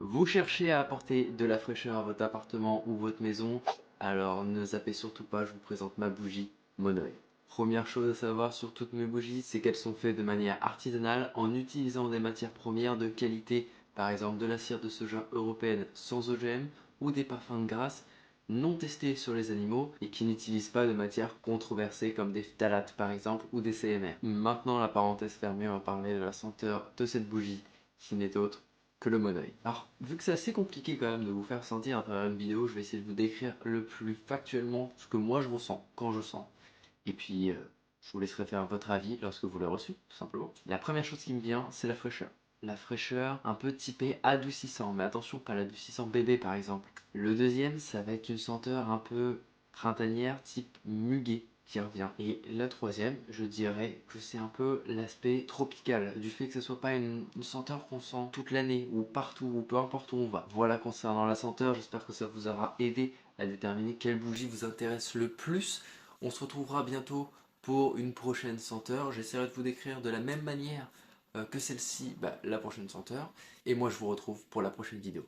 Vous cherchez à apporter de la fraîcheur à votre appartement ou votre maison, alors ne zappez surtout pas, je vous présente ma bougie Monoï. Première chose à savoir sur toutes mes bougies, c'est qu'elles sont faites de manière artisanale en utilisant des matières premières de qualité, par exemple de la cire de soja européenne sans OGM ou des parfums de grâce non testés sur les animaux et qui n'utilisent pas de matières controversées comme des phtalates par exemple ou des CMR. Maintenant la parenthèse fermée, on va parler de la senteur de cette bougie qui n'est autre que le Monoï. Alors, vu que c'est assez compliqué quand même de vous faire sentir à travers une vidéo, je vais essayer de vous décrire le plus factuellement ce que moi je ressens quand je sens. Et puis, je vous laisserai faire votre avis lorsque vous l'avez reçu, tout simplement. La première chose qui me vient, c'est la fraîcheur. La fraîcheur un peu typée adoucissant, mais attention, pas l'adoucissant bébé par exemple. Le deuxième, ça va être une senteur un peu printanière, type muguet qui revient. Et la troisième, je dirais que c'est un peu l'aspect tropical, du fait que ce soit pas une senteur qu'on sent toute l'année, ou partout, ou peu importe où on va. Voilà concernant la senteur, j'espère que ça vous aura aidé à déterminer quelle bougie vous intéresse le plus. On se retrouvera bientôt pour une prochaine senteur. J'essaierai de vous décrire de la même manière que celle-ci, la prochaine senteur. Et moi, je vous retrouve pour la prochaine vidéo.